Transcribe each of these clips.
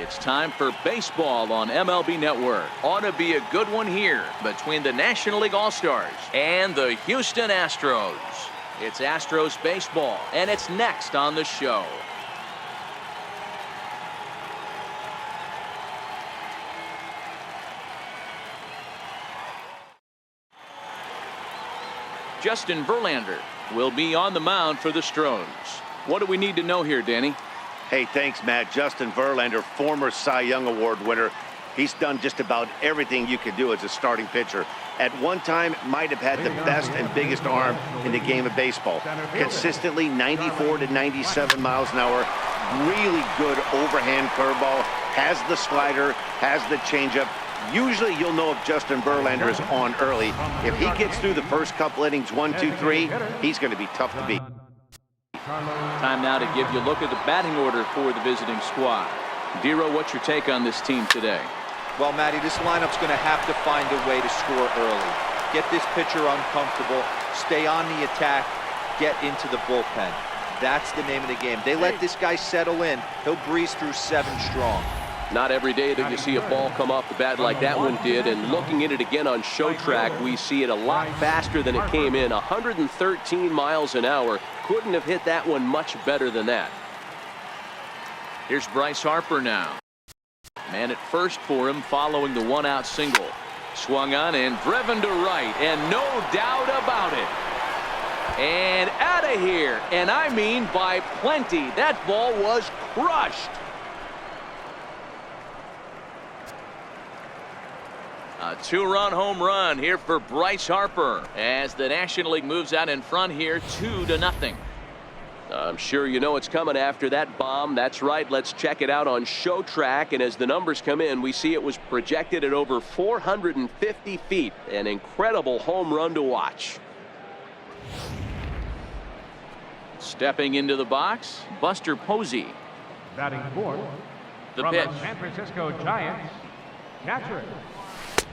It's time for baseball on MLB Network. Ought to be a good one here between the National League All-Stars and the Houston Astros. It's Astros baseball, and it's next on the show. Justin Verlander will be on the mound for the Stros. What do we need to know here, Danny? Hey, thanks, Matt. Justin Verlander, former Cy Young Award winner. He's done just about everything you could do as a starting pitcher. At one time, might have had the best and biggest arm in the game of baseball. Consistently 94 to 97 miles an hour. Really good overhand curveball. Has the slider, has the changeup. Usually you'll know if Justin Verlander is on early. If he gets through the first couple innings, 1, 2, 3, he's going to be tough to beat. Time now to give you a look at the batting order for the visiting squad. Dero, what's your take on this team today? Well, Matty, this lineup's going to have to find a way to score early. Get this pitcher uncomfortable, stay on the attack, get into the bullpen. That's the name of the game. They let this guy settle in. He'll breeze through 7 strong. Not every day that you see a ball come off the bat like that one did, and looking at it again on show track, we see it a lot faster than it came in. 113 miles an hour. Couldn't have hit that one much better than that. Here's Bryce Harper now. Man at first for him following the 1-out single. Swung on and driven to right, and no doubt about it. And out of here, and I mean by plenty. That ball was crushed. A 2-run home run here for Bryce Harper as the National League moves out in front here 2-0. I'm sure you know it's coming after that bomb. That's right. Let's check it out on show track. And as the numbers come in, we see it was projected at over 450 feet. An incredible home run to watch. Stepping into the box, Buster Posey. Batting fourth, The from pitch. the San Francisco Giants, catcher.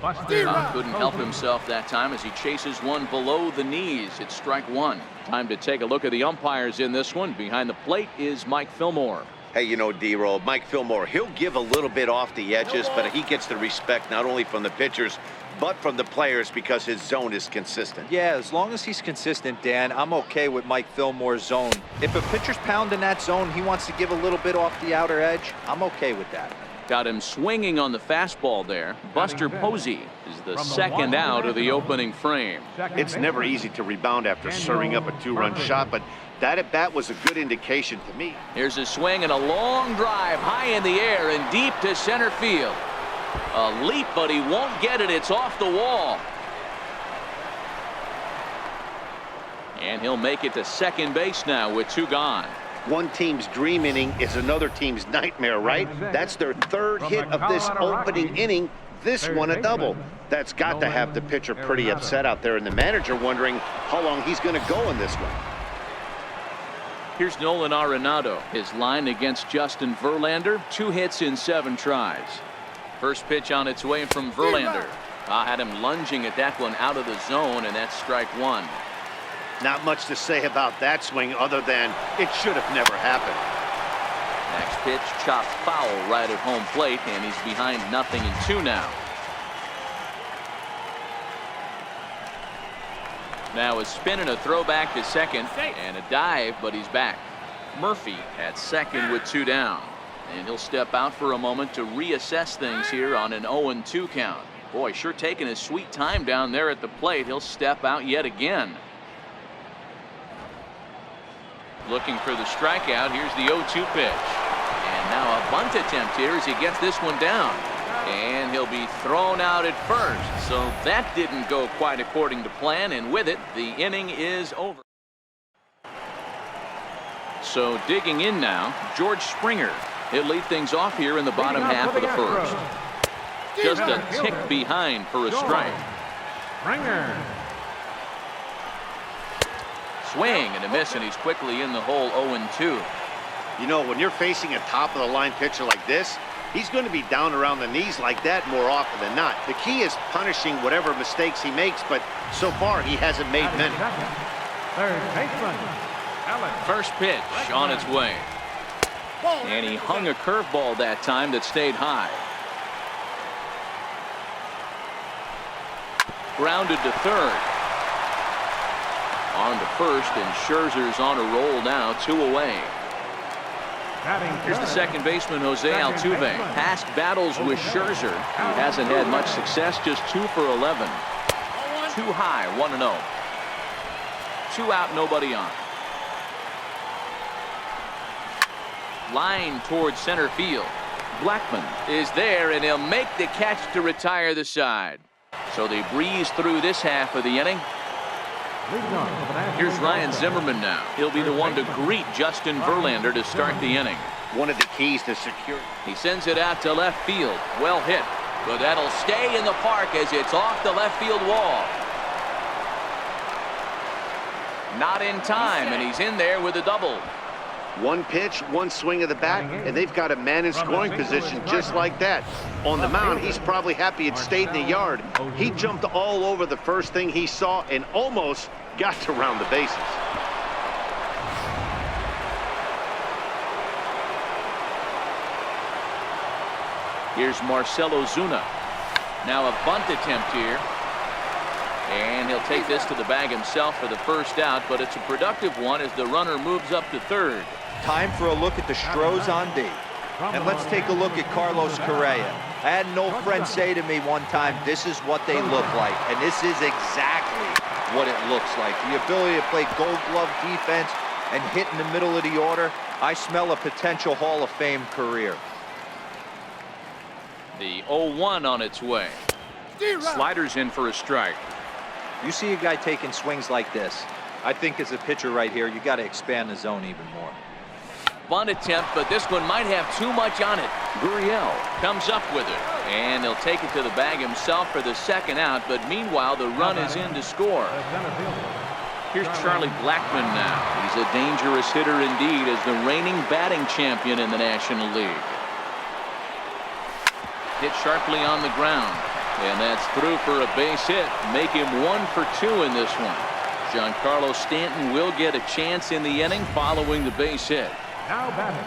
Couldn't help himself that time as he chases one below the knees. It's strike one. Time to take a look at the umpires in this one. Behind the plate is Mike Fillmore. Hey, you know, D-Roll, Mike Fillmore, he'll give a little bit off the edges, but he gets the respect not only from the pitchers, but from the players because his zone is consistent. Yeah, as long as he's consistent, Dan, I'm okay with Mike Fillmore's zone. If a pitcher's pounding that zone, he wants to give a little bit off the outer edge, I'm okay with that. Got him swinging on the fastball there. Buster Posey is the second out of the opening frame. It's never easy to rebound after serving up a 2-run shot, but that at bat was a good indication to me. Here's a swing and a long drive high in the air and deep to center field. A leap, but he won't get it. It's off the wall. And he'll make it to second base now with 2 gone. One team's dream inning is another team's nightmare, right? That's their 3rd hit of this opening inning. This one a double. That's got to have the pitcher pretty upset out there, and the manager wondering how long he's going to go in this one. Here's Nolan Arenado. His line against Justin Verlander. 2 hits in 7 tries. First pitch on its way from Verlander. Had him lunging at that one out of the zone, and that's strike one. Not much to say about that swing other than it should have never happened. Next pitch chopped foul right at home plate, and he's behind 0-2 now. Now a spin and a throw back to second and a dive, but he's back. Murphy at second with 2 down, and he'll step out for a moment to reassess things here on an 0-2 count. Boy, sure taking his sweet time down there at the plate. He'll step out yet again. Looking for the strikeout. Here's the 0-2 pitch. And now a bunt attempt here as he gets this one down. And he'll be thrown out at first. So that didn't go quite according to plan. And with it, the inning is over. So digging in now, George Springer. He'll lead things off here in the bottom half of the first. Just a tick behind for a strike. Springer. Swing and a miss, and he's quickly in the hole 0-2. You know, when you're facing a top-of-the-line pitcher like this, he's going to be down around the knees like that more often than not. The key is punishing whatever mistakes he makes, but so far he hasn't made many. Third baseman, First pitch on its way. And he hung a curveball that time that stayed high. Grounded to third. On to first, and Scherzer's on a roll now, 2 away. Here's the second baseman, Jose Altuve. Past battles with Scherzer, who hasn't had much success, just 2 for 11. Too high, 1-0. 2 out, nobody on. Line towards center field. Blackmon is there, and he'll make the catch to retire the side. So they breeze through this half of the inning. Here's Ryan Zimmerman now. He'll be the one to greet Justin Verlander to start the inning. One of the keys to secure. He sends it out to left field. Well hit. But that'll stay in the park as it's off the left field wall. Not in time, and he's in there with a double. One pitch, one swing of the bat, and they've got a man in scoring position just like that. On the mound, he's probably happy it stayed in the yard. He jumped all over the first thing he saw and almost got to round the bases. Here's Marcell Ozuna. Now a bunt attempt here. And he'll take this to the bag himself for the first out, but it's a productive one as the runner moves up to third. Time for a look at the Stros on D. And let's take a look at Carlos Correa. I had an old friend say to me one time, this is what they look like. And this is exactly what it looks like. The ability to play gold glove defense and hit in the middle of the order. I smell a potential Hall of Fame career. The 0-1 on its way. Sliders in for a strike. You see a guy taking swings like this. I think as a pitcher right here, you got to expand the zone even more. Bunt attempt, but this one might have too much on it. Gurriel comes up with it, and he'll take it to the bag himself for the second out, but meanwhile the run is in to score. Here's Charlie Blackmon now. He's a dangerous hitter indeed as the reigning batting champion in the National League. Hit sharply on the ground, and that's through for a base hit. Make him 1 for 2 in this one. Giancarlo Stanton will get a chance in the inning following the base hit. Now batting.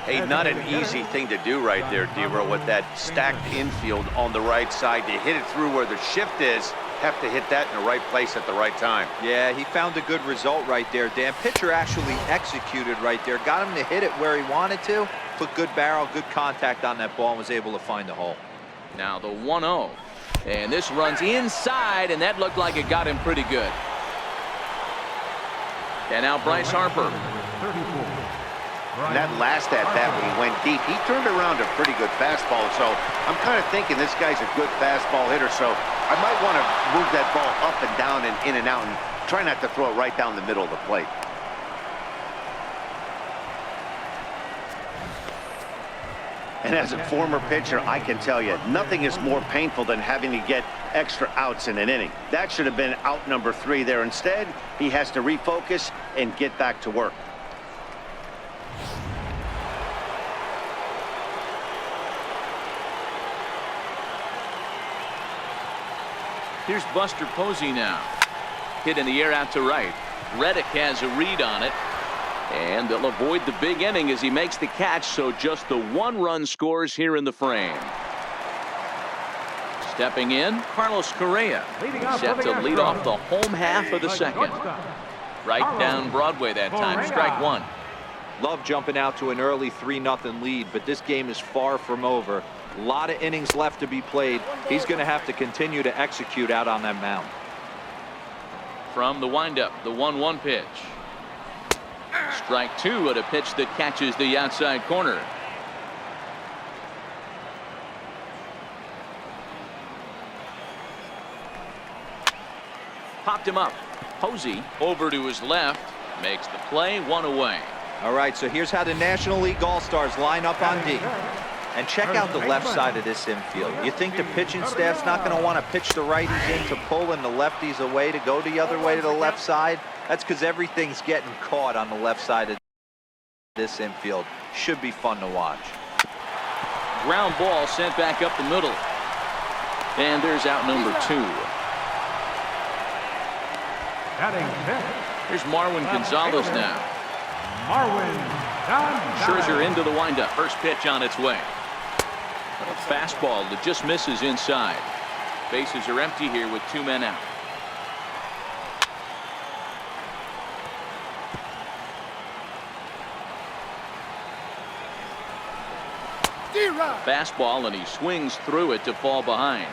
Hey, not an easy thing to do right there, D-Row, with that stacked infield on the right side. To hit it through where the shift is, have to hit that in the right place at the right time. Yeah, he found a good result right there, Dan. Pitcher actually executed right there. Got him to hit it where he wanted to. Put good barrel, good contact on that ball, and was able to find the hole. Now the 1-0. And this runs inside, and that looked like it got him pretty good. And now Bryce Harper. That last at-bat when he went deep, he turned around a pretty good fastball. So I'm kind of thinking this guy's a good fastball hitter. So I might want to move that ball up and down and in and out and try not to throw it right down the middle of the plate. And as a former pitcher, I can tell you, nothing is more painful than having to get extra outs in an inning. That should have been out number 3 there. Instead, he has to refocus and get back to work. Here's Buster Posey now. Hit in the air out to right. Reddick has a read on it. And they'll avoid the big inning as he makes the catch, so just the 1 run scores here in the frame. Stepping in, Carlos Correa, set to lead off the home half of the second. Right down Broadway that time, strike 1. Love jumping out to an early 3-0 lead, but this game is far from over. A lot of innings left to be played. He's going to have to continue to execute out on that mound. From the windup, the 1-1 pitch. Strike 2 at a pitch that catches the outside corner. Popped him up. Posey over to his left. Makes the play, 1 away. All right, so here's how the National League All-Stars line up on D. And check out the left side of this infield. You think the pitching staff's not going to want to pitch the righties in to pull and the lefties away to go the other way to the left side? That's because everything's getting caught on the left side of this infield. Should be fun to watch. Ground ball sent back up the middle. And there's out number 2. Batting 10th. Here's Marwin Gonzalez now. Marwin Scherzer into the windup. First pitch on its way. A fastball that just misses inside. Bases are empty here with 2 men out. Fastball, and he swings through it to fall behind.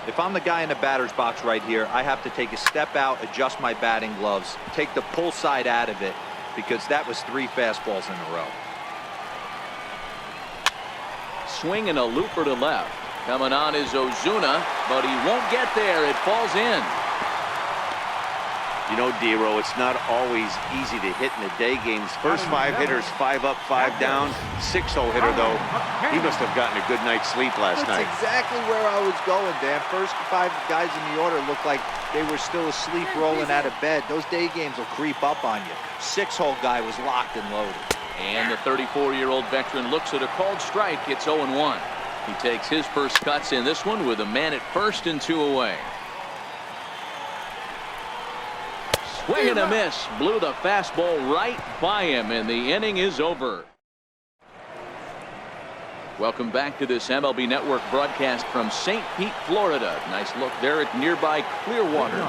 If I'm the guy in the batter's box right here, I have to take a step out, adjust my batting gloves, take the pull side out of it, because that was 3 fastballs in a row. Swing and a looper to left. Coming on is Ozuna, but he won't get there. It falls in. You know, D-Row, it's not always easy to hit in the day games. First 5 hitters, 5 up, 5 down. 6-hole hitter, though, he must have gotten a good night's sleep last night. That's exactly where I was going, Dan. First 5 guys in the order looked like they were still asleep rolling out of bed. Those day games will creep up on you. 6-hole guy was locked and loaded. And the 34-year-old veteran looks at a called strike. It's 0-1. He takes his first cuts in this one with a man at first and 2 away. Swing and a miss. Blew the fastball right by him, and the inning is over. Welcome back to this MLB Network broadcast from St. Pete, Florida. Nice look there at nearby Clearwater.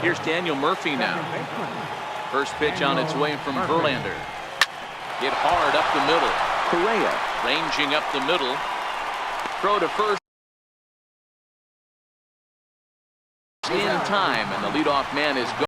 Here's Daniel Murphy now. First pitch on its way from Verlander. Hit hard up the middle. Correa ranging up the middle. Throw to first in time, and the leadoff man is gone.